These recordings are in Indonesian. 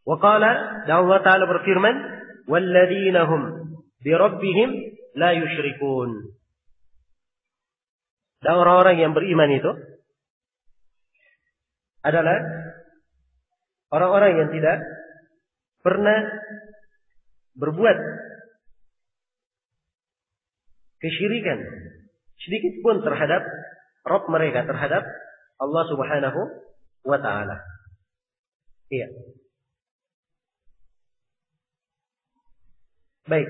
Wa qala, dan Allah Ta'ala berfirman, walladzina hum birabbihim la yusyrikun. Dan orang-orang yang beriman itu adalah orang-orang yang tidak pernah berbuat kesyirikan sedikit pun terhadap Rabb mereka, terhadap Allah Subhanahu wa Ta'ala. Iya. Baik.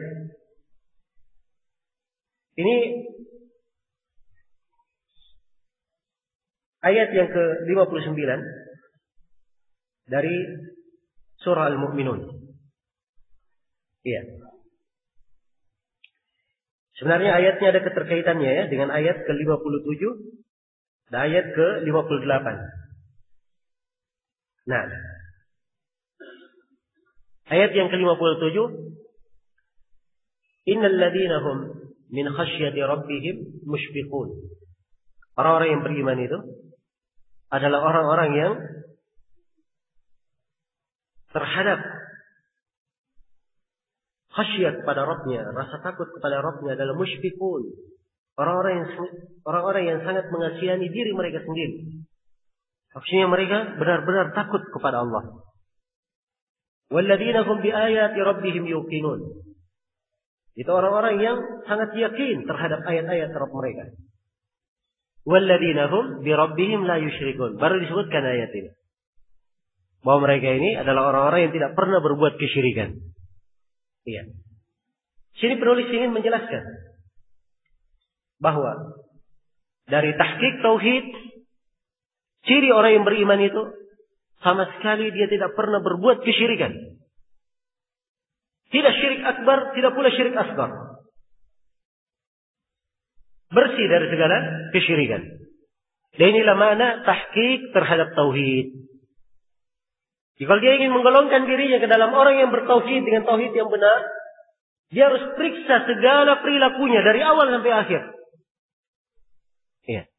Ini ayat yang ke-59 dari surah Al-Mu'minun. Iya. Sebenarnya ayatnya ada keterkaitannya ya dengan ayat ke-57 dan ayat ke-58. Nah, ayat yang ke-57, innal ladzina hum min khasyati rabbihim mushfiqun. Orang-orang yang beriman itu adalah orang-orang yang terhadap khasyat kepada Rabbnya, rasa takut kepada Rabbnya adalah musyfiqun. Orang-orang yang sangat mengasihani diri mereka sendiri. Maksudnya mereka benar-benar takut kepada Allah. Walladzina hum biayati rabbihim yuqinun. Itu orang-orang yang sangat yakin terhadap ayat-ayat Rabb mereka. Walladzina hum bi rabbihim la yusyrikun. Baru disebutkan ayat ini. Bahwa mereka ini adalah orang-orang yang tidak pernah berbuat kesyirikan. Iya. Sini penulis ingin menjelaskan bahwa dari tahqiq tauhid, ciri orang yang beriman itu sama sekali dia tidak pernah berbuat kesyirikan. Tidak syirik akbar, tidak pula syirik asghar. Bersih dari segala kesyirikan. Dan inilah makna tahqiq terhadap tauhid. Jika dia ingin menggolongkan dirinya ke dalam orang yang bertauhid dengan tauhid yang benar, dia harus periksa segala perilakunya dari awal sampai akhir. Ya.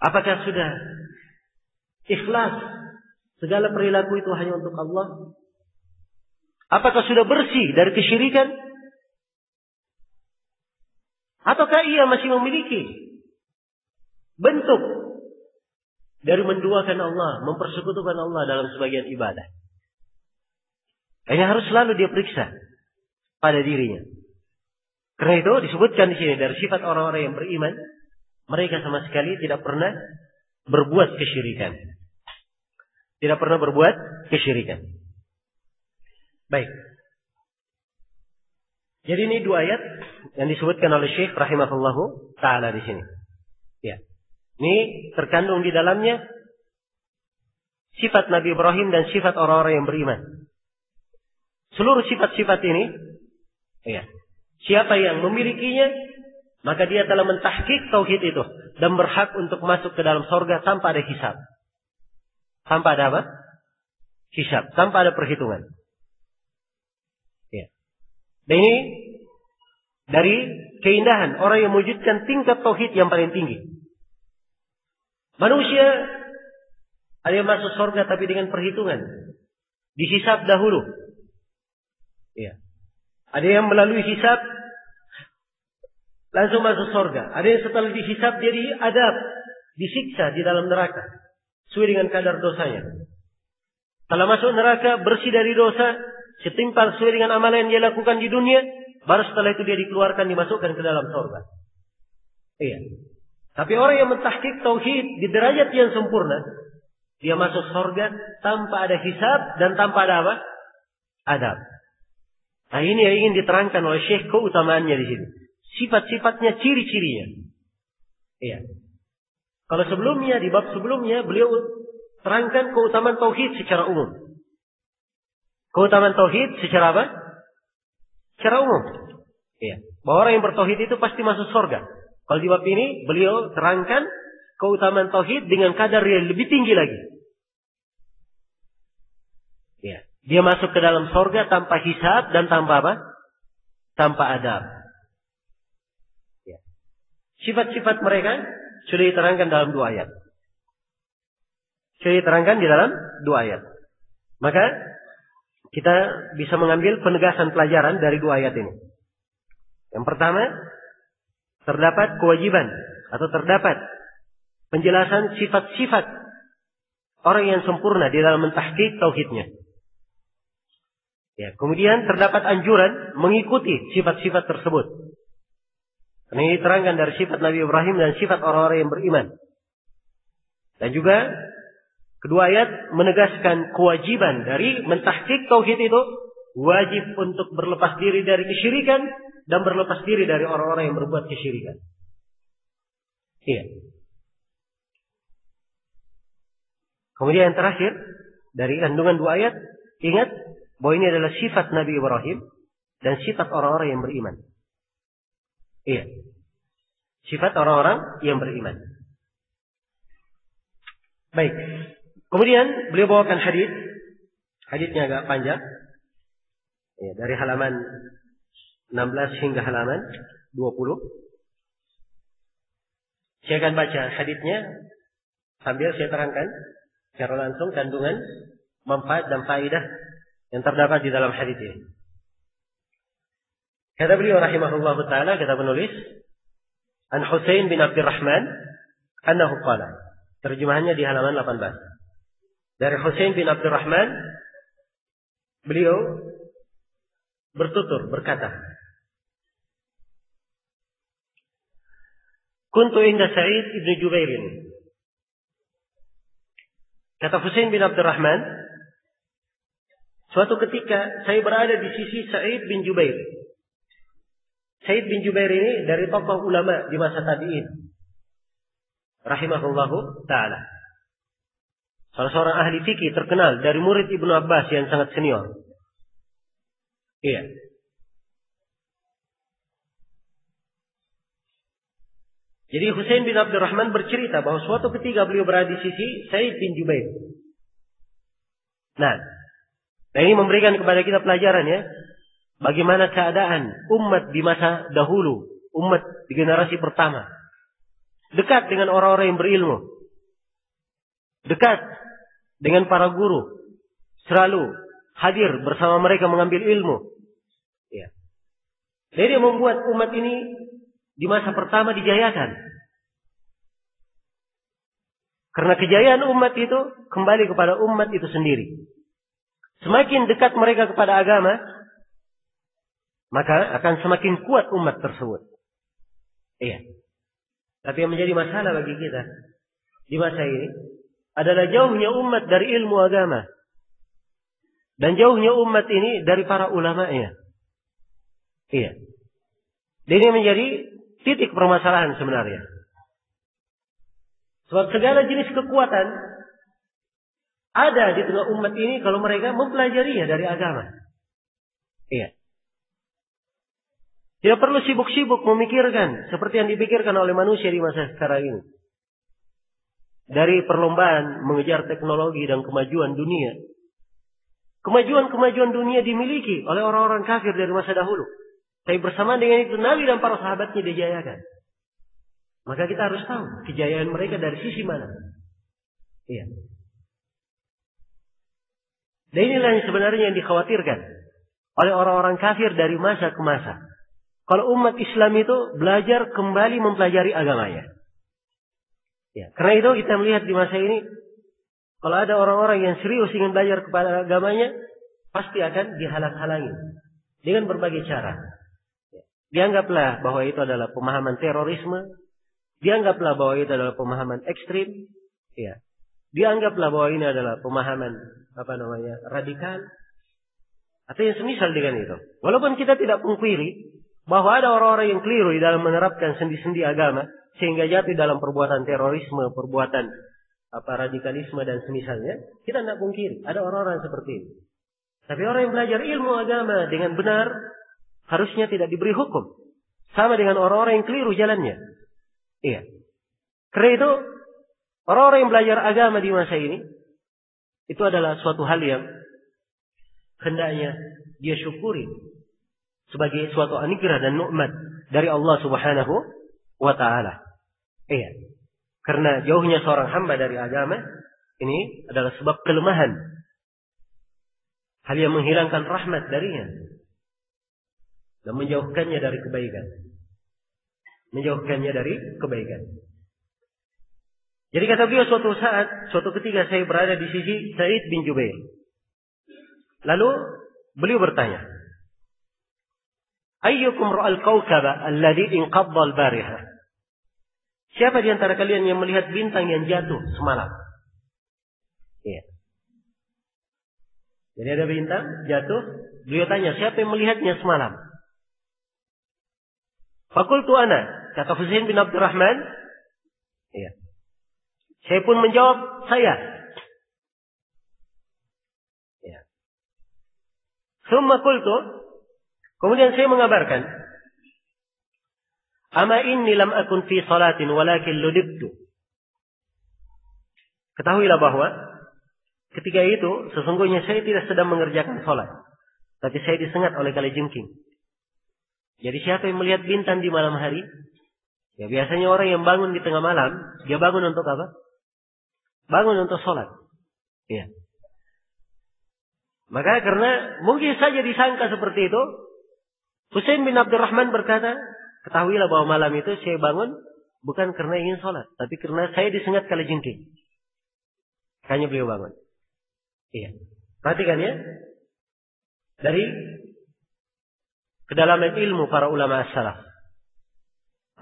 Apakah sudah ikhlas segala perilaku itu hanya untuk Allah? Apakah sudah bersih dari kesyirikan? Ataukah ia masih memiliki bentuk dari menduakan Allah, mempersekutukan Allah dalam sebagian ibadah? Hanya harus selalu dia periksa pada dirinya. Karena itu disebutkan di sini dari sifat orang-orang yang beriman, mereka sama sekali tidak pernah berbuat kesyirikan. Tidak pernah berbuat kesyirikan. Baik. Jadi ini dua ayat yang disebutkan oleh Syekh rahimahullahu ta'ala di sini. Ya. Ini terkandung di dalamnya sifat Nabi Ibrahim dan sifat orang-orang yang beriman. Seluruh sifat-sifat ini, ya, siapa yang memilikinya, maka dia telah mentahqiq tauhid itu dan berhak untuk masuk ke dalam surga tanpa ada hisab. Tanpa ada apa? Hisab, tanpa ada perhitungan. Ya. Dan ini dari keindahan orang yang mewujudkan tingkat tauhid yang paling tinggi. Manusia ada yang masuk surga tapi dengan perhitungan. Dihisab dahulu. Ya. Ada yang melalui hisab langsung masuk surga. Ada yang setelah dihisab dia diadab, disiksa di dalam neraka sesuai dengan kadar dosanya. Setelah masuk neraka bersih dari dosa, setimpal sesuai dengan amalan yang dia lakukan di dunia, baru setelah itu dia dikeluarkan, dimasukkan ke dalam surga. Iya. Tapi orang yang mentahqiq tauhid di derajat yang sempurna, dia masuk surga tanpa ada hisab dan tanpa ada apa? Adab. Nah, ini yang ingin diterangkan oleh Syekh keutamaannya di sini. Sifat-sifatnya, ciri-cirinya. Iya. Kalau sebelumnya, di bab sebelumnya, beliau terangkan keutamaan tauhid secara umum. Keutamaan tauhid secara apa? Secara umum. Iya. Bahwa orang yang bertauhid itu pasti masuk surga. Kalau di bab ini, beliau terangkan keutamaan tauhid dengan kadar yang lebih tinggi lagi. Iya. Dia masuk ke dalam surga tanpa hisab dan tanpa apa? Tanpa adab. Ya. Sifat-sifat mereka sudah diterangkan dalam 2 ayat. Sudah diterangkan di dalam 2 ayat. Maka kita bisa mengambil penegasan pelajaran dari dua ayat ini. Yang pertama, terdapat kewajiban atau terdapat penjelasan sifat-sifat orang yang sempurna di dalam mentahqiq tauhidnya. Ya, kemudian terdapat anjuran mengikuti sifat-sifat tersebut. Ini diterangkan dari sifat Nabi Ibrahim dan sifat orang-orang yang beriman. Dan juga kedua ayat menegaskan kewajiban dari mentahqiq tauhid itu wajib untuk berlepas diri dari kesyirikan dan berlepas diri dari orang-orang yang berbuat kesyirikan. Iya. Kemudian yang terakhir dari kandungan dua ayat, ingat bahwa ini adalah sifat Nabi Ibrahim dan sifat orang-orang yang beriman. Iya. Sifat orang-orang yang beriman. Baik. Kemudian beliau bawakan hadis. Hadisnya agak panjang. Ya, dari halaman 16 hingga halaman 20. Saya akan baca hadisnya sambil saya terangkan secara langsung kandungan manfaat dan faedah yang terdapat di dalam hadis ini. Kata beliau rahimahullah taala, kata penulis, An Husain bin Abdurrahman annahu qala. Terjemahannya di halaman 18. Dari Husain bin Abdurrahman, beliau bertutur berkata, Kuntu inda Sa'id ibn Jubair. Kata Husain bin Abdurrahman, suatu ketika saya berada di sisi Sa'id bin Jubair. Sa'id bin Jubair ini dari tokoh ulama di masa tabi'in, rahimahullahu ta'ala. Salah seorang ahli fikih terkenal dari murid Ibnu Abbas yang sangat senior. Iya. Jadi Husain bin Abdurrahman bercerita bahwa suatu ketika beliau berada di sisi Sa'id bin Jubair. Nah, ini memberikan kepada kita pelajaran ya. Bagaimana keadaan umat di masa dahulu. Umat di generasi pertama. Dekat dengan orang-orang yang berilmu. Dekat dengan para guru. Selalu hadir bersama mereka mengambil ilmu. Ya. Jadi membuat umat ini di masa pertama dijayakan. Karena kejayaan umat itu kembali kepada umat itu sendiri. Semakin dekat mereka kepada agama, maka akan semakin kuat umat tersebut. Iya. Tapi yang menjadi masalah bagi kita di masa ini adalah jauhnya umat dari ilmu agama. Dan jauhnya umat ini dari para ulama'nya. Iya. Dan ini menjadi titik permasalahan sebenarnya. Sebab segala jenis kekuatan ada di tengah umat ini kalau mereka mempelajarinya dari agama. Iya. Tidak perlu sibuk-sibuk memikirkan seperti yang dipikirkan oleh manusia di masa sekarang ini. Dari perlombaan mengejar teknologi dan kemajuan dunia. Kemajuan-kemajuan dunia dimiliki oleh orang-orang kafir dari masa dahulu. Tapi bersamaan dengan itu Nabi dan para sahabatnya dijayakan. Maka kita harus tahu kejayaan mereka dari sisi mana. Iya. Dan inilah yang sebenarnya yang dikhawatirkan oleh orang-orang kafir dari masa ke masa. Kalau umat Islam itu belajar kembali mempelajari agamanya. Ya, karena itu kita melihat di masa ini, kalau ada orang-orang yang serius ingin belajar kepada agamanya, pasti akan dihalang-halangi dengan berbagai cara. Dianggaplah bahwa itu adalah pemahaman terorisme, dianggaplah bahwa itu adalah pemahaman ekstrim, ya. Dianggaplah bahwa ini adalah pemahaman radikal, atau yang semisal dengan itu. Walaupun kita tidak pungkiri bahwa ada orang-orang yang keliru di dalam menerapkan sendi-sendi agama sehingga jatuh dalam perbuatan terorisme, perbuatan radikalisme dan semisalnya, kita tidak pungkiri ada orang-orang seperti ini. Tapi orang yang belajar ilmu agama dengan benar harusnya tidak diberi hukum sama dengan orang-orang yang keliru jalannya. Iya. Karena itu orang-orang yang belajar agama di masa ini itu adalah suatu hal yang hendaknya dia syukuri sebagai suatu anugerah dan nikmat dari Allah Subhanahu wa taala. Iya. Karena jauhnya seorang hamba dari agama ini adalah sebab kelemahan hal yang menghilangkan rahmat darinya dan menjauhkannya dari kebaikan. Menjauhkannya dari kebaikan. Jadi kata beliau, suatu ketika saya berada di sisi Sa'id bin Jubair. Lalu beliau bertanya, ayyukum ra'al kawkaba alladhi inqadda al-bariha? Siapa di antara kalian yang melihat bintang yang jatuh semalam? Iya. Jadi ada bintang jatuh, beliau tanya, siapa yang melihatnya semalam? Fakultu ana, kata Husain bin Abdurrahman. Iya. Saya pun menjawab, saya. Ya. Summa qultu, kemudian saya mengabarkan, ama inni lam akun fi salatin walakin ludibtu. Ketahuilah bahwa ketika itu sesungguhnya saya tidak sedang mengerjakan salat, tapi saya disengat oleh kalajengking. Jadi siapa yang melihat bintang di malam hari? Ya biasanya orang yang bangun di tengah malam, dia bangun untuk apa? Bangun untuk sholat. Ya. Maka karena mungkin saja disangka seperti itu, Husain bin Abdurrahman berkata, ketahuilah bahwa malam itu saya bangun bukan karena ingin sholat, tapi karena saya disengat kalajengking. Hanya beliau bangun. Iya. Perhatikan ya. Dari kedalaman ilmu para ulama as-salaf.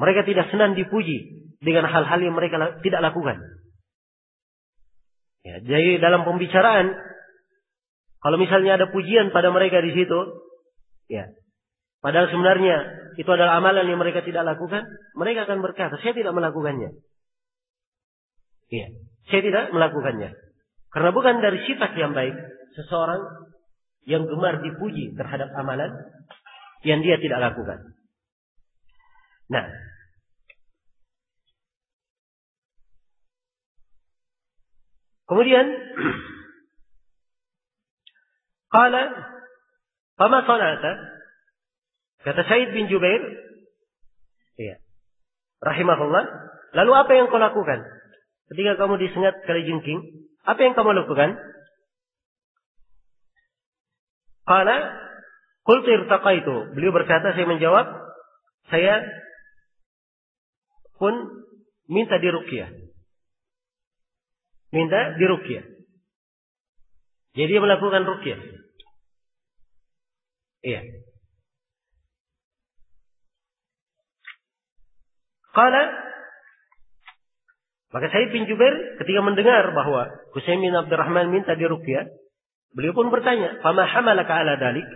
Mereka tidak senang dipuji dengan hal-hal yang mereka tidak lakukan. Ya, jadi dalam pembicaraan, kalau misalnya ada pujian pada mereka di situ, ya, padahal sebenarnya itu adalah amalan yang mereka tidak lakukan, mereka akan berkata, saya tidak melakukannya. Ya, saya tidak melakukannya. Karena bukan dari sifat yang baik seseorang yang gemar dipuji terhadap amalan yang dia tidak lakukan. Nah, kemudian qala fama sana'ta, kata Sa'id bin Jubair, ya, rahimahullah, lalu apa yang kau lakukan ketika kamu disengat kalajengking? Apa yang kamu lakukan? Qala qultu irtaqaitu, beliau berkata, saya menjawab, saya pun minta diruqyah. Minta diruqyah. Jadi dia melakukan ruqyah. Iya. Qala, maka Sa'id bin Jubair ketika mendengar bahwa Husain bin Abdurrahman minta diruqyah, beliau pun bertanya, "Fama hamalaka ala dalik?"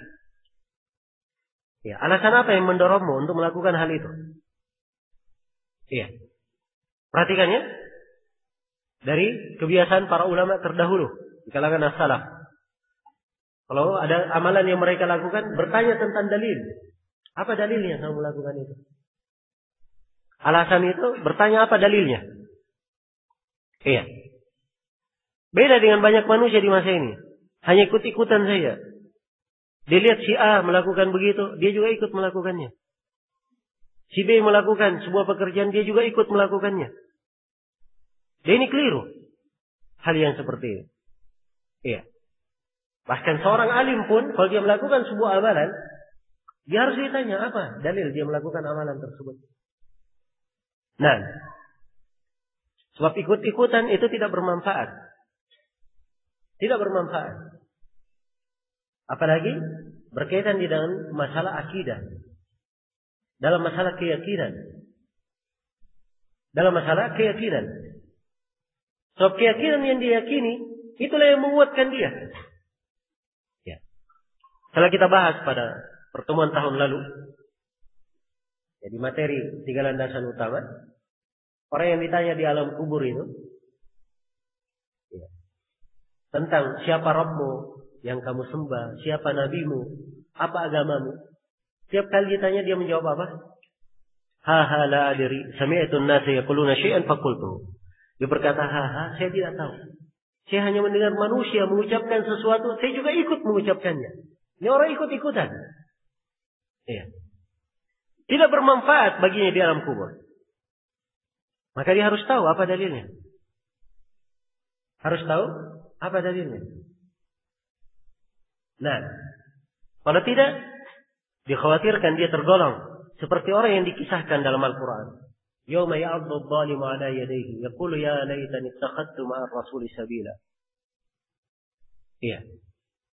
Ya, alasan apa yang mendorongmu untuk melakukan hal itu? Iya. Perhatikan ya. Dari kebiasaan para ulama terdahulu di kalangan as-salaf. Kalau ada amalan yang mereka lakukan, bertanya tentang dalil. Apa dalilnya kamu melakukan itu? Alasan itu bertanya apa dalilnya? Iya. Beda dengan banyak manusia di masa ini. Hanya ikut-ikutan saja. Dia lihat si A melakukan begitu, dia juga ikut melakukannya. Si B melakukan sebuah pekerjaan, dia juga ikut melakukannya. Dia ini keliru hal yang seperti ini. Iya. Bahkan seorang alim pun kalau dia melakukan sebuah amalan, dia harus ditanya apa dalil dia melakukan amalan tersebut. Nah, sebab ikut-ikutan itu tidak bermanfaat. Tidak bermanfaat. Apalagi berkaitan dengan masalah akidah. Dalam masalah keyakinan. Dalam masalah keyakinan. Sebab keyakinan yang diyakini, itulah yang menguatkan dia. Ya. Setelah kita bahas pada pertemuan tahun lalu, jadi materi 3 landasan utama, orang yang ditanya di alam kubur itu, ya, tentang siapa Rabbmu yang kamu sembah, siapa nabimu, apa agamamu. Tiap kali ditanya dia menjawab apa? Ha la adri, sami'tu an-nasa yaquluna syai'an faqultu. Dia berkata, saya tidak tahu. Saya hanya mendengar manusia mengucapkan sesuatu, saya juga ikut mengucapkannya. Ini orang ikut-ikutan. Iya. Tidak bermanfaat baginya di alam kubur. Maka dia harus tahu apa dalilnya. Harus tahu apa dalilnya. Nah, kalau tidak, dikhawatirkan dia tergolong seperti orang yang dikisahkan dalam Al-Quran. Yawma ya'addu adh-dhalimu 'ala yadayhi yaqulu ya laitani ittakhadtu ma'ar rasuli sabila. Iya.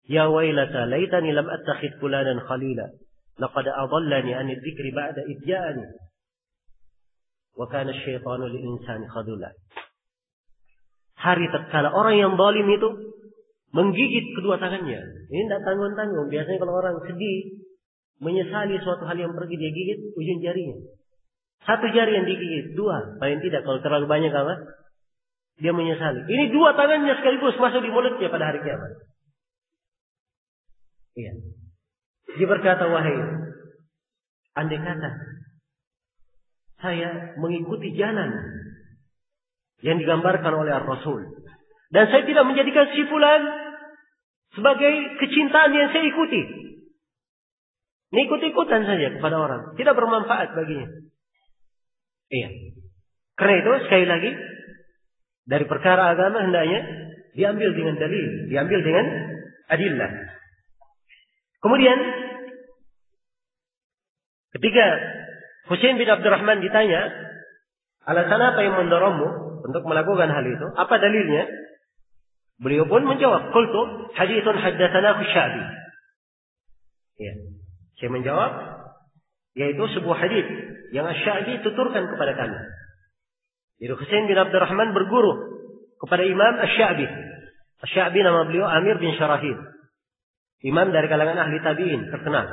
Ya wailata laitani lam attakhidh fulanan khalila. Laqad adallani 'ani dzikri ba'da idh ja'ani. Wa kana asy-syaitanu lil insani khadula. Hari tatkala orang yang zalim itu menggigit kedua tangannya. Ini tidak tanggung-tanggung. Biasanya kalau orang sedih, menyesali suatu hal yang pergi, dia gigit ujung jarinya. Satu jari yang digigit, dua. Paling tidak kalau terlalu banyak apa? Dia menyesali. Ini dua tangannya sekaligus masuk di mulutnya pada hari kiamat. Iya. Dia berkata, wahai, andai kata saya mengikuti jalan yang digambarkan oleh Ar-Rasul, dan saya tidak menjadikan si fulan sebagai kecintaan yang saya ikuti. Ikut-ikutan saja kepada orang, tidak bermanfaat baginya. Iya. Karena itu sekali lagi dari perkara agama hendaknya diambil dengan dalil, diambil dengan adillah. Kemudian ketika Husain bin Abdurrahman ditanya, alasan apa yang mendorongmu untuk melakukan hal itu? Apa dalilnya? Beliau pun menjawab, qultu haditsun haddatsanahu Sya'bi. Ya. Saya menjawab, yaitu sebuah hadis yang Asy-Sya'bi tuturkan kepada kami. Jadi Husain bin Abdurrahman berguru kepada Imam Asy-Sya'bi. Asy-Sya'bi nama beliau Amir bin Syarahil. Imam dari kalangan ahli tabi'in terkenal.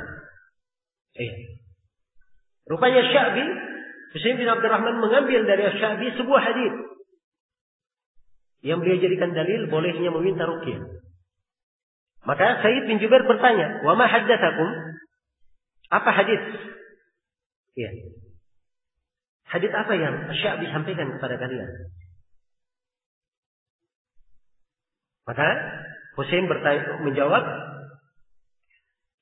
Rupanya Asy-Sya'bi, Husain bin Abdurrahman mengambil dari Asy-Sya'bi sebuah hadis yang beliau jadikan dalil bolehnya meminta ruqyah. Maka Said bin Jubair bertanya, "Wa ma haddatsakum?" Apa hadis? Ya. Hadis apa yang Asy-Sya'bi sampaikan kepada kalian? Maka Husain menjawab,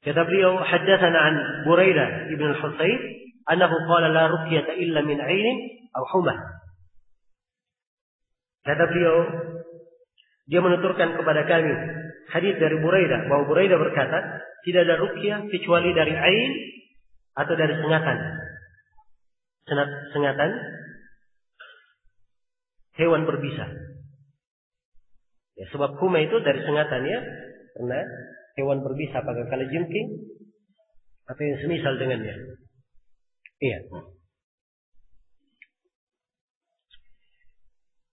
kata beliau, haddatsana an Buraidah ibn al-Husayb annahu qala la ruqyata illa min 'ainin aw humah. Kata beliau, dia menuturkan kepada kami hadis dari Buraidah, bahwa Buraidah berkata, tidak ada ruqyah kecuali dari ain atau dari sengatan. Sengatan hewan berbisa. Ya, sebab kuma itu dari sengatannya karena hewan berbisa, apakah kalajengking atau yang semisal dengannya. Iya.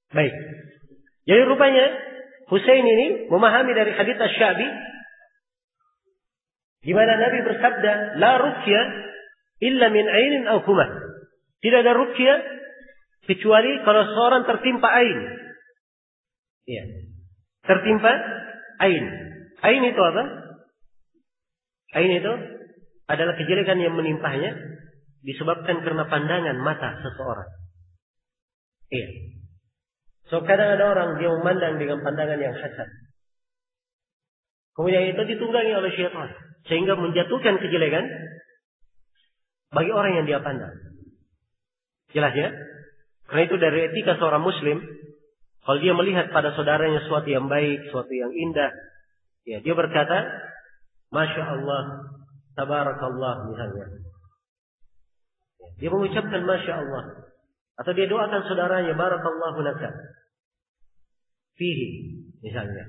Baik. Jadi rupanya Husain ini memahami dari hadits Asy-Sya'bi di mana Nabi bersabda, la ruqya illa min ainin aw humah. Tidak ada ruqyah kecuali kalau seorang tertimpa ain. Iya. Tertimpa ain. Ain itu apa? Ain itu adalah kejelekan yang menimpahnya disebabkan karena pandangan mata seseorang. Iya. So kadang ada orang dia memandang dengan pandangan yang hasan. Kemudian itu ditunggangi oleh syaitan sehingga menjatuhkan kejelekan bagi orang yang dia pandang. Jelas ya? Karena itu dari etika seorang muslim, kalau dia melihat pada saudaranya sesuatu yang baik, sesuatu yang indah, ya dia berkata, Masya Allah, Tabarakallah misalnya. Dia mengucapkan Masya Allah. Atau dia doakan saudaranya, Barakallahu laka fihi misalnya.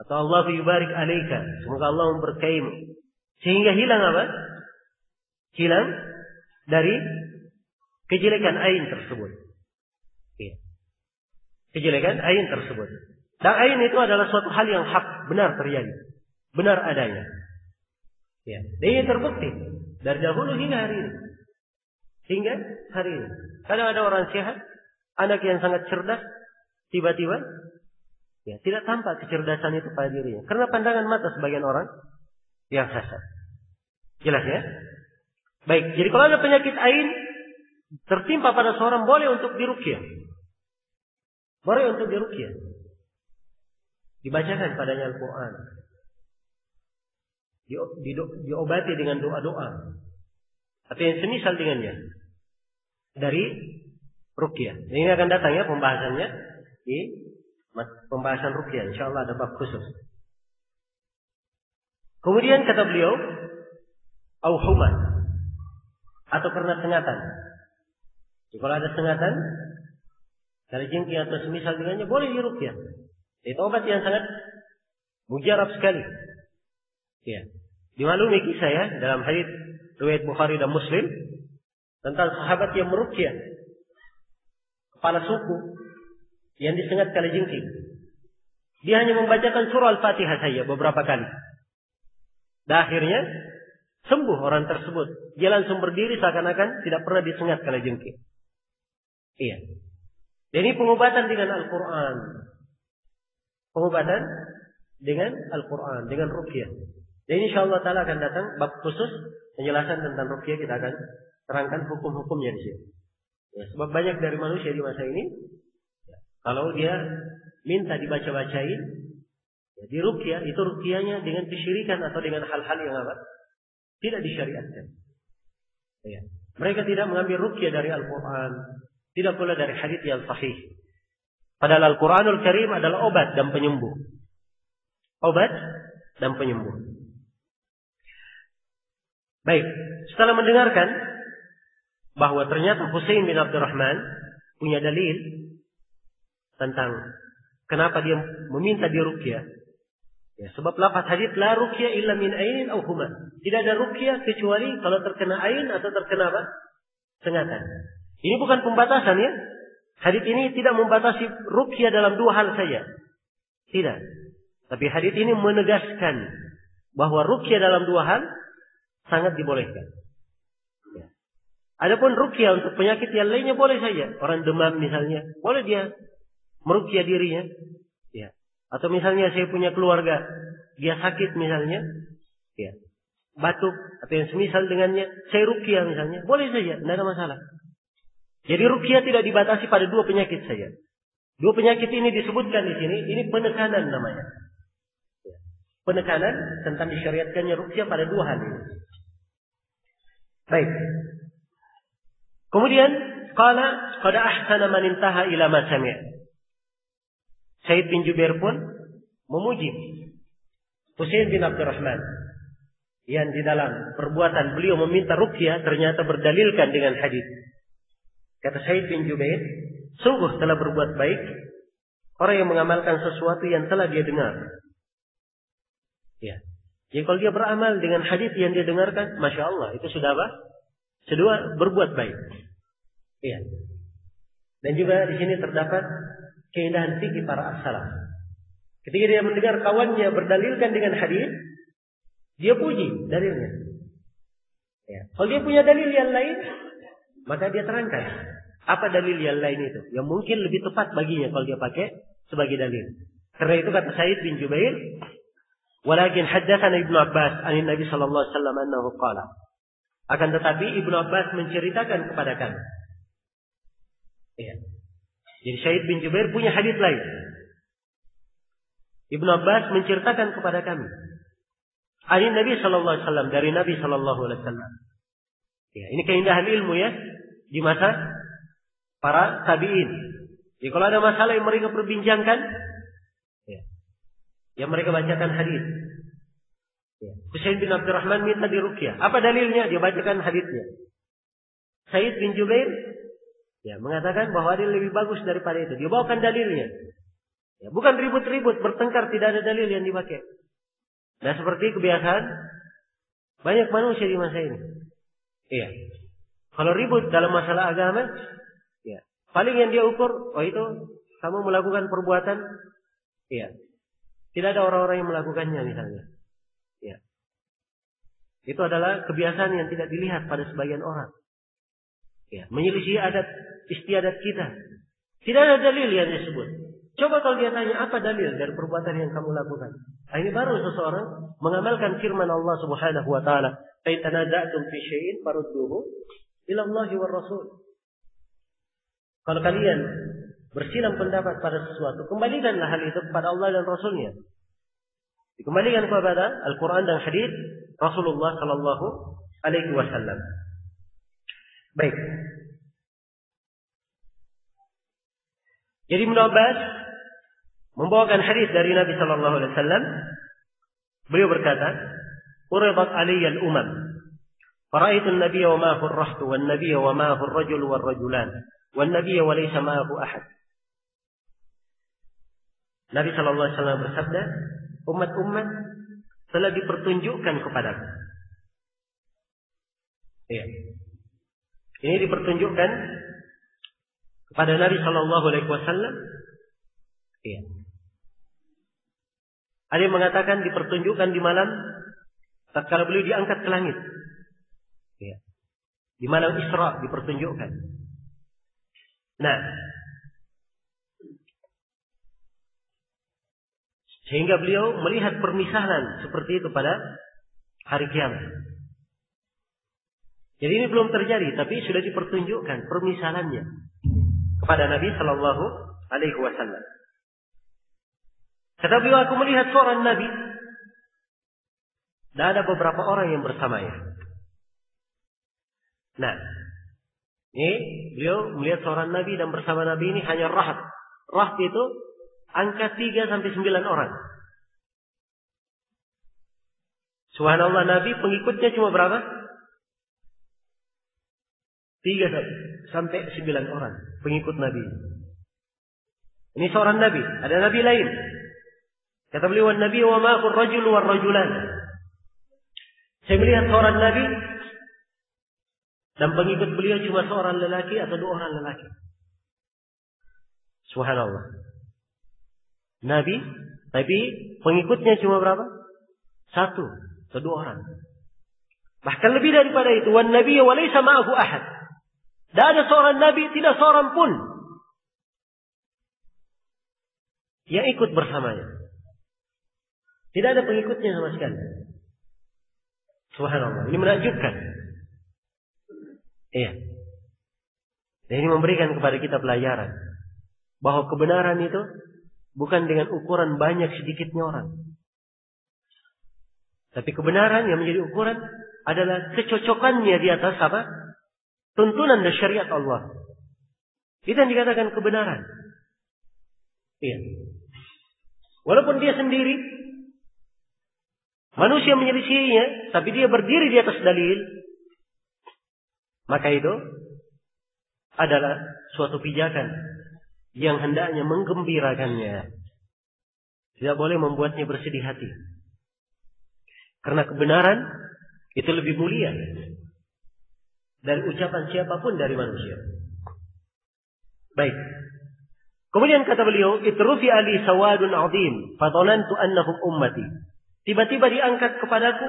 Atau Allah yubarik alaika, semoga Allah memberkaimu. Sehingga hilang apa? Hilang dari kejelekan ain tersebut. Ya. Kejelekan ain tersebut. Dan ain itu adalah suatu hal yang hak, benar terjadi. Benar adanya. Ya. Dan ini terbukti dari dahulu hingga hari ini. Hingga hari ini. Kadang ada orang sehat, anak yang sangat cerdas, tiba-tiba ya tidak tampak kecerdasan itu pada dirinya. Karena pandangan mata sebagian orang yang hasad. Jelas ya? Baik, jadi kalau ada penyakit ain tertimpa pada seorang, boleh untuk diruqyah. Boleh untuk diruqyah. Dibacakan padanya Al-Quran. Diobati dengan doa-doa. Atau yang semisal dengannya. Dari ruqyah. Ini akan datang ya pembahasannya di pembahasan ruqyah. InsyaAllah ada bab khusus. Kemudian kata beliau, au huma, atau karena sengatan. Jadi kalau ada sengatan, kalajengking atau semisal dengannya boleh diruqyah. Itu obat yang sangat mujarab sekali. Ya. Dimaklumi kisah ya dalam hadis riwayat Bukhari dan Muslim tentang sahabat yang meruqyah kepala suku yang disengat kalajengking. Dia hanya membacakan surah Al-Fatihah saja beberapa kali. Dan akhirnya sembuh orang tersebut. Dia langsung berdiri seakan-akan tidak pernah disengat kalajengking. Iya. Dan ini pengobatan dengan Al-Quran. Pengobatan dengan Al-Quran, dengan ruqyah. Dan insyaAllah ta'ala akan datang bab khusus penjelasan tentang ruqyah. Kita akan terangkan hukum-hukumnya di sini. Ya, sebab banyak dari manusia di masa ini, ya, kalau dia minta dibaca-bacain, ya, di ruqyah, itu ruqyahnya dengan kesyirikan atau dengan hal-hal yang apa? Tidak disyariatkan. Ya. Mereka tidak mengambil ruqyah dari Al-Quran, tidak pula dari hadits yang sahih. Padahal Al-Quranul Karim adalah obat dan penyembuh. Obat dan penyembuh. Baik, setelah mendengarkan bahwa ternyata Husain bin Abdurrahman punya dalil tentang kenapa dia meminta diruqyah. Ya, sebab lafaz hadits la ruqyah illa min ainin aw huma. Tidak ada ruqyah kecuali kalau terkena ain atau terkena apa? Sengatan. Ini bukan pembatasan ya. Hadits ini tidak membatasi ruqyah dalam dua hal saja. Tidak. Tapi hadits ini menegaskan bahwa ruqyah dalam dua hal sangat dibolehkan. Ya. Adapun ruqyah untuk penyakit yang lainnya boleh saja. Orang demam misalnya, boleh dia meruqyah dirinya. Ya. Atau misalnya saya punya keluarga, dia sakit misalnya, ya, batuk atau yang semisal dengannya, saya ruqyah misalnya, boleh saja, tidak ada masalah. Jadi ruqyah tidak dibatasi pada dua penyakit saja. Dua penyakit ini disebutkan di sini, ini penekanan namanya. Ya. Penekanan tentang disyariatkannya ruqyah pada dua hal ini. Baik. Kemudian, qala qad ahsana man intaha ila ma sami'. Said bin Jubair pun memuji Husain bin Abdurrahman yang di dalam perbuatan beliau meminta ruqyah ternyata berdalilkan dengan hadis. Kata Said bin Jubair, sungguh telah berbuat baik orang yang mengamalkan sesuatu yang telah dia dengar. Ya. Jadi kalau dia beramal dengan hadis yang dia dengarkan, Masya Allah, itu sudah apa? Sudah berbuat baik. Ya. Dan juga di sini terdapat keindahan fikih para as-salaf. Ketika dia mendengar kawannya berdalilkan dengan hadis, dia puji dalilnya. Ya. Kalau dia punya dalil yang lain, maka dia terangkan apa dalil yang lain itu yang mungkin lebih tepat baginya kalau dia pakai sebagai dalil. Karena itu kata Said bin Jubair, walakin haddatsana Ibnu Abbas an Nabi sallallahu alaihi wasallam annahu qala. Akan tetapi Ibnu Abbas menceritakan kepada kami. Ya. Jadi Said bin Jubair punya hadis lain. Ibnu Abbas menceritakan kepada kami. Ani Nabi sallallahu alaihi wasallam, dari Nabi sallallahu alaihi wasallam. Ya, ini keindahan ilmu ya di masa para tabi'in. Jadi kalau ada masalah yang mereka perbincangkan, ya, yang mereka bacakan hadis. Ya. Husain bin Abdurrahman minta diruqyah. Apa dalilnya? Dia bacakan hadisnya. Said bin Jubair ya, mengatakan bahwa ada lebih bagus daripada itu. Dia bawakan dalilnya. Ya, bukan ribut-ribut, bertengkar, tidak ada dalil yang dipakai. Nah, seperti kebiasaan banyak manusia di masa ini. Iya. Kalau ribut dalam masalah agama, ya, paling yang dia ukur, oh itu kamu melakukan perbuatan, iya. Tidak ada orang-orang yang melakukannya misalnya. Ya. Itu adalah kebiasaan yang tidak dilihat pada sebagian orang. Ya, menyelisih adat istiadat kita. Tidak ada dalil yang disebut. Coba kalau dia tanya apa dalil dari perbuatan yang kamu lakukan. Nah, ini baru seseorang mengamalkan firman Allah Subhanahu wa taala, "Fa in tanaza'tum fi syai'in farudduhu ila Allahi war Rasul." Kalau kalian bersilang pendapat pada sesuatu, kembalikanlah hal itu kepada Allah dan Rasulnya. Dikembalikan kepada Al-Quran dan hadis Rasulullah sallallahu alaihi wasallam. Baik. Jadi Ibnu Abbas membawakan hadis dari Nabi sallallahu alaihi wasallam. Beliau berkata, uridat alayya al-umam. Fara'aitu an-nabiyya wa ma'ahu ar-rahtu wan-nabiyya wa ma'ahu ar-rajulu war-rajulan wan-nabiyya wa laysa ma'ahu ahad. Nabi sallallahu alaihi wasallam bersabda, umat-umat telah dipertunjukkan kepadaku. Iya. Ini dipertunjukkan kepada Nabi sallallahu alaihi wasallam. Iya. Ada yang mengatakan dipertunjukkan di malam tatkala beliau diangkat ke langit. Iya. Di malam Isra dipertunjukkan. Nah, sehingga beliau melihat permisalan seperti itu pada hari kiamat. Jadi ini belum terjadi, tapi sudah dipertunjukkan permisalannya kepada Nabi Sallallahu Alaihi Wasallam. Kata beliau, aku melihat seorang Nabi dan ada beberapa orang yang bersamanya. Nah, ini beliau melihat seorang Nabi dan bersama Nabi ini hanya rahat. Rahat itu angka 3 sampai 9 orang. Subhanallah, Nabi pengikutnya cuma berapa? 3 sampai 9 orang pengikut Nabi. Ini seorang Nabi. Ada Nabi lain. Kata beliau, Nabi wa ma'ahu ar-rajulu war-rajulan. Saya melihat seorang Nabi dan pengikut beliau cuma seorang lelaki atau 2 orang lelaki. Subhanallah. Nabi, tapi pengikutnya cuma berapa? 1 atau 2 orang. Bahkan lebih daripada itu. Wan nabiyyu wa laysa ma'ahu ahad. Tidak ada seorang nabi, tidak seorang pun yang ikut bersamanya. Tidak ada pengikutnya sama sekali. Subhanallah. Ini menakjubkan. Iya. Dan ini memberikan kepada kita pelajaran bahwa kebenaran itu bukan dengan ukuran banyak sedikitnya orang. Tapi kebenaran yang menjadi ukuran adalah kecocokannya di atas apa? Tuntunan dan syariat Allah. Itu yang dikatakan kebenaran. Iya. Walaupun dia sendiri manusia menyelisihinya, tapi dia berdiri di atas dalil, maka itu adalah suatu pijakan yang hendaknya menggembirakannya. Tidak boleh membuatnya bersedih hati. Karena kebenaran itu lebih mulia dari ucapan siapapun dari manusia. Baik. Kemudian kata beliau, "Itrufi ali sawadun 'azim, fadhanantu annahum ummati." Tiba-tiba diangkat kepadaku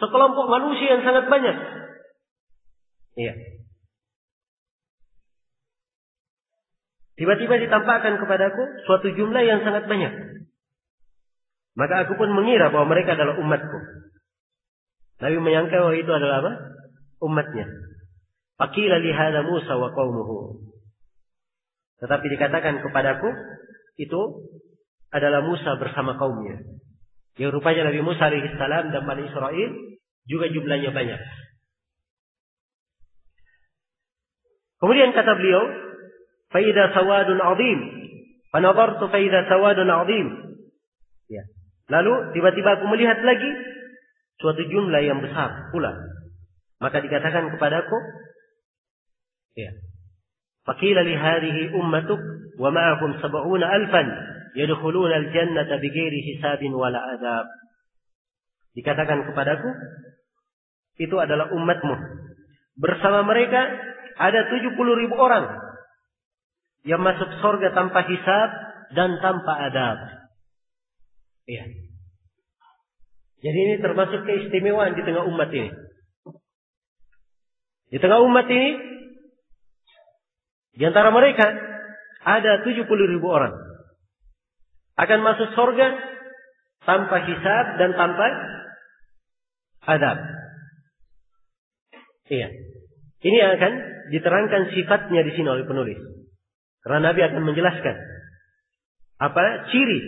sekelompok manusia yang sangat banyak. Iya. Tiba-tiba ditampakkan kepadaku suatu jumlah yang sangat banyak. Maka aku pun mengira bahwa mereka adalah umatku. Nabi menyangka bahwa itu adalah apa? Umatnya. Faqila li hadza Musa wa qaumuhu. Tetapi dikatakan kepadaku itu adalah Musa bersama kaumnya. Yang rupanya Nabi Musa alaihissalam dan Bani Israel juga jumlahnya banyak. Kemudian kata beliau, fa idza sawadun 'azim, fa nadartu fa idza sawadun 'azim. Ya. Lalu tiba-tiba aku melihat lagi suatu jumlah yang besar pula. Maka dikatakan kepadaku, ya. Faqila li hadhihi ummatuk wa ma'ahum 70,000 yadkhuluna al-jannata bighairi hisabin wala adab. Dikatakan kepadaku, itu adalah umatmu. Bersama mereka ada 70,000 orang yang masuk surga tanpa hisab dan tanpa adab. Iya. Jadi ini termasuk keistimewaan di tengah umat ini. Di tengah umat ini, di antara mereka ada 70,000 orang akan masuk surga tanpa hisab dan tanpa adab. Iya. Ini akan diterangkan sifatnya di sini oleh penulis. Karena Nabi akan menjelaskan apa ciri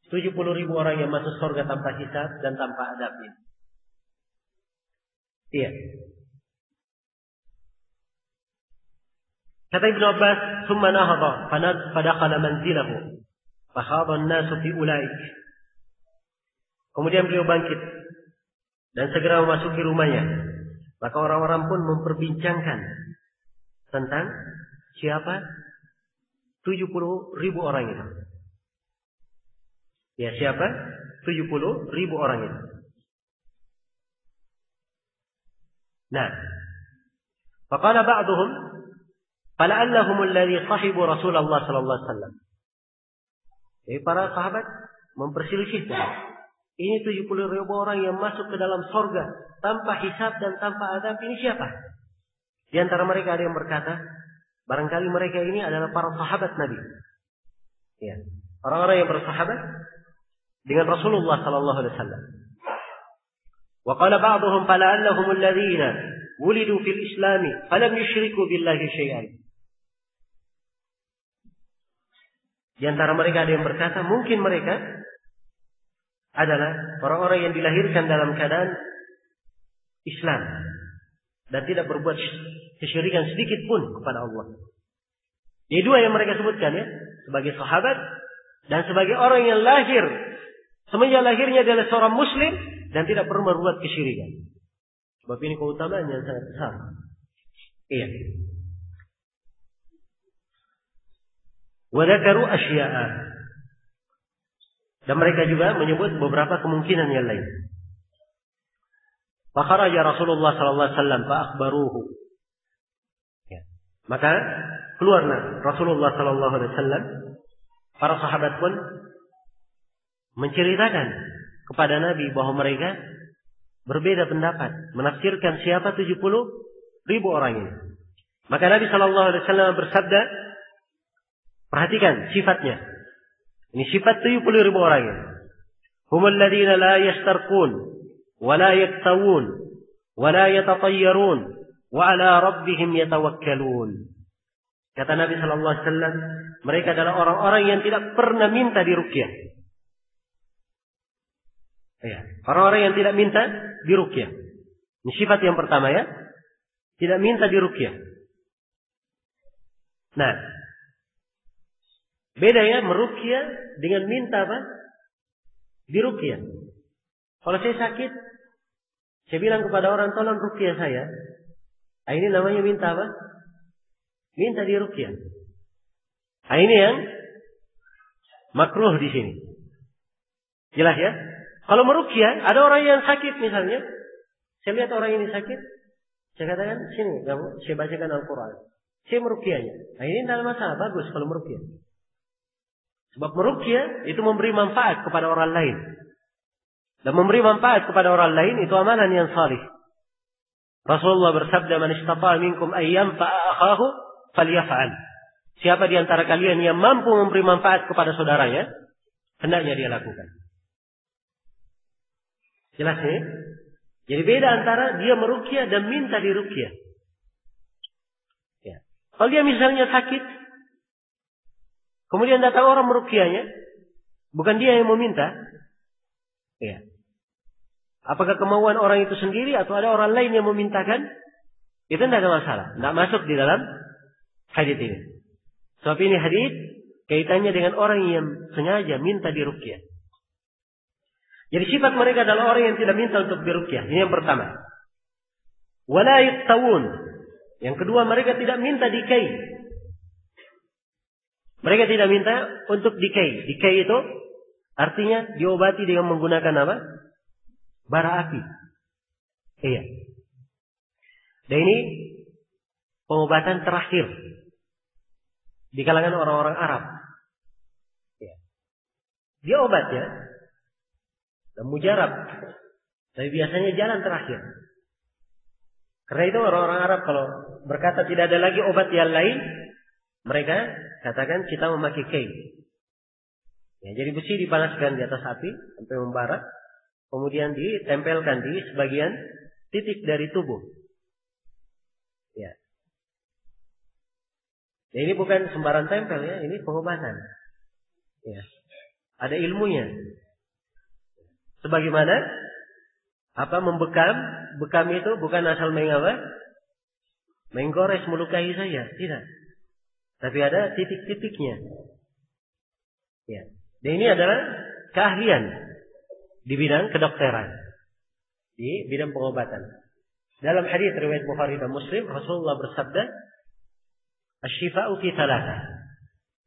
70,000 orang yang masuk surga tanpa hisab dan tanpa adab ini. Iya. Kata Ibnu Abbas, "Tsumma nahadha fadakhala manzilahu, fakhadha an-nasu fi ulaik." Kemudian beliau bangkit dan segera memasuki rumahnya. Maka orang-orang pun memperbincangkan tentang siapa 70.000 orang itu. Ya, siapa 70.000 orang itu. Nah, faqala ba'duhum fala'allahum alladhi sahibu Rasulullah sallallahu alaihi wasallam. Jadi para sahabat memperselisihkan. Ini 70.000 orang yang masuk ke dalam surga tanpa hisab dan tanpa azab. Ini siapa? Di antara mereka ada yang berkata, barangkali mereka ini adalah para sahabat Nabi. Ya, orang-orang yang bersahabat dengan Rasulullah sallallahu alaihi wasallam. Wa qala ba'dhum fala'allahum alladhina wulidu fil Islam falam yusyriku billahi syai'an. Di antara mereka ada yang berkata, mungkin mereka adalah orang-orang yang dilahirkan dalam keadaan Islam dan tidak berbuat kesyirikan sedikit pun kepada Allah. Ini dua yang mereka sebutkan ya, sebagai sahabat dan sebagai orang yang lahir semenjak lahirnya adalah seorang muslim dan tidak pernah berbuat kesyirikan. Sebab ini keutamaan yang sangat besar. Iya. Wa dzakaru asya'a. Dan mereka juga menyebut beberapa kemungkinan yang lain. Fa kharaja Rasulullah sallallahu alaihi wasallam fa akhbaruhu. Ya. Maka keluarlah Rasulullah sallallahu alaihi wasallam, para sahabat pun menceritakan kepada Nabi bahwa mereka berbeda pendapat menafsirkan siapa 70.000 orang ini. Maka Nabi sallallahu alaihi wasallam bersabda, perhatikan sifatnya. Ini sifat 70.000 orang ini. Humul ladzina la yastarqun wa la yaktawun wa la yatatayyarun wa ala rabbihim yatawakkalun. Kata Nabi sallallahu alaihi wasallam, mereka adalah orang-orang yang tidak pernah minta diruqyah. Ya, orang-orang yang tidak minta diruqyah. Ini sifat yang pertama ya. Tidak minta diruqyah. Nah, beda ya meruqyah dengan minta apa? Diruqyah. Kalau saya sakit, saya bilang kepada orang, tolong ruqyah saya. Nah, ini namanya minta apa? Minta diruqyah. Nah, ini yang makruh di sini. Jelas ya? Kalau meruqyah, ada orang yang sakit misalnya. Saya lihat orang ini sakit, saya katakan, sini kamu, saya bacakan Al-Quran. Saya meruqyahnya. Nah, ini tidak ada masalah, bagus kalau meruqyah. Sebab meruqyah itu memberi manfaat kepada orang lain. Dan memberi manfaat kepada orang lain itu amalan yang salih. Rasulullah bersabda, "Man istata'a minkum ay yanfa'a akhahu falyaf'al." Siapa di antara kalian yang mampu memberi manfaat kepada saudaranya, hendaknya dia lakukan. Jelas ini? Jadi beda antara dia meruqyah dan minta diruqyah. Ya. Kalau dia misalnya sakit, kemudian datang orang meruqyahnya, bukan dia yang meminta. Ya. Apakah kemauan orang itu sendiri atau ada orang lain yang memintakan? Itu tidak ada masalah. Tidak masuk di dalam hadis ini. Sebab ini hadis kaitannya dengan orang yang sengaja minta diruqyah. Jadi sifat mereka adalah orang yang tidak minta untuk diruqyah. Ini yang pertama. Wala yaktawun. Yang kedua, mereka tidak minta dikai. Mereka tidak minta untuk dikai. Dikai itu artinya diobati dengan menggunakan apa? Bara api. Iya. Dan ini pengobatan terakhir di kalangan orang-orang Arab. Ya. Dia obat ya. Dan mujarab. Tapi biasanya jalan terakhir. Karena itu orang-orang Arab kalau berkata tidak ada lagi obat yang lain, mereka katakan kita memakai kai. Ya, jadi besi dipanaskan di atas api sampai membara, kemudian ditempelkan di sebagian titik dari tubuh. Ya. Ya, ini bukan sembarang tempel ya, ini pengobatan. Ya. Ada ilmunya. Sebagaimana apa bekam itu bukan asal menggores melukai saja, tidak. Tapi ada titik-titiknya. Ya. Dan ini adalah keahlian. di bidang kedokteran, di bidang pengobatan. Dalam hadis riwayat Bukhari dan Muslim, Rasulullah bersabda, "Asy-syifa'u fi thalatha."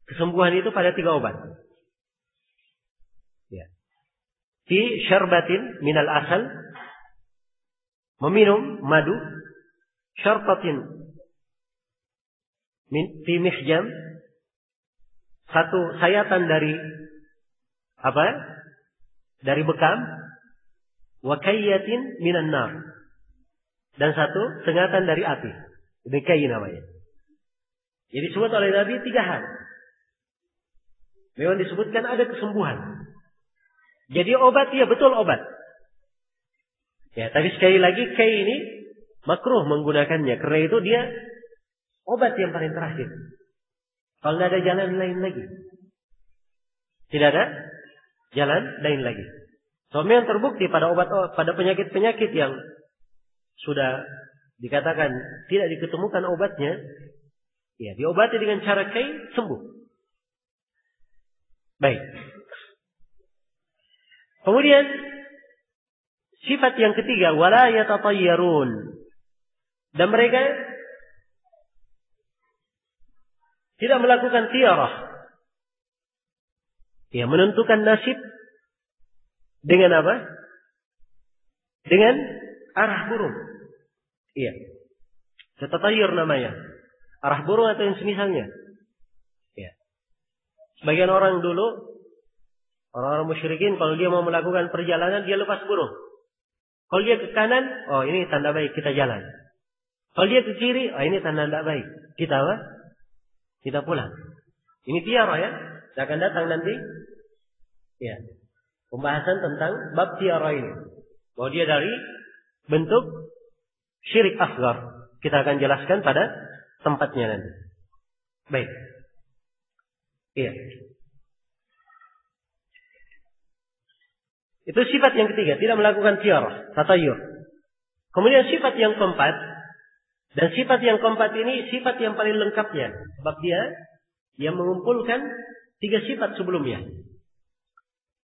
Kesembuhan itu pada 3 obat. Ya. Fi syarbatin minal asal, meminum madu, syartatin fi mihjam, satu sayatan dari apa? Dari bekam, wa kayyatin minan nar, dan satu sengatan dari api. Ini kayy namanya. Jadi disebut oleh Nabi 3 hal. Memang disebutkan ada kesembuhan. Jadi obat, ya betul obat. Ya, tapi sekali lagi kayy ini makruh menggunakannya, karena itu dia obat yang paling terakhir. Kalau tidak ada jalan lain lagi. Tidak ada jalan lain lagi. Soalnya yang terbukti pada pada penyakit-penyakit yang sudah dikatakan tidak diketemukan obatnya, ya diobati dengan cara kayy, sembuh. Baik. Kemudian sifat yang ketiga, wala yatatayyarun. Dan mereka tidak melakukan tiarah. Ya, menentukan nasib dengan apa? Dengan arah burung. Iya. Tatayur namanya. Arah burung atau yang semisalnya. Ya. Sebagian orang dulu, orang-orang musyrikin, kalau dia mau melakukan perjalanan, dia lepas burung. Kalau dia ke kanan, oh ini tanda baik, kita jalan. Kalau dia ke kiri, oh ini tanda tidak baik, kita apa? Kita pulang. Ini tiara ya. Akan datang nanti ya pembahasan tentang bab tiara ini. Bahwa dia dari bentuk syirik asghar. Kita akan jelaskan pada tempatnya nanti. Baik. Iya. Itu sifat yang ketiga, tidak melakukan tiara, tatayur. Kemudian sifat yang keempat, dan sifat yang keempat ini sifat yang paling lengkapnya, sebab dia yang mengumpulkan 3 sifat sebelumnya.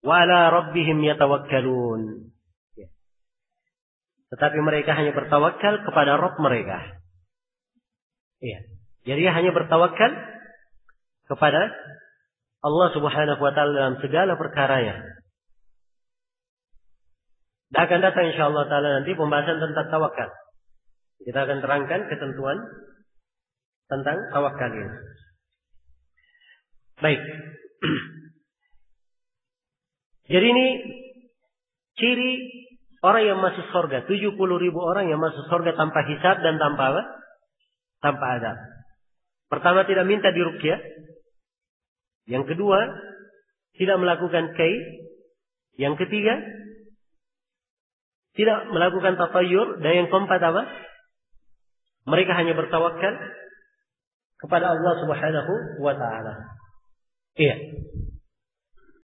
Wa ala rabbihim yatawakkalun. Tetapi mereka hanya bertawakal kepada Rabb mereka. Iya. Jadi hanya bertawakal kepada Allah Subhanahu wa taala dalam segala perkaranya. Dan akan datang insyaallah taala nanti pembahasan tentang tawakal. Kita akan terangkan ketentuan tentang tawakal ini. Baik. Jadi ini ciri orang yang masuk surga. 70.000 orang yang masuk surga tanpa hisab dan tanpa apa? Tanpa azab. Pertama, tidak minta diruqyah. Yang kedua, tidak melakukan kayy. Yang ketiga, tidak melakukan tatayur. Dan yang keempat apa? Mereka hanya bertawakal kepada Allah Subhanahu wa ta'ala. Iya.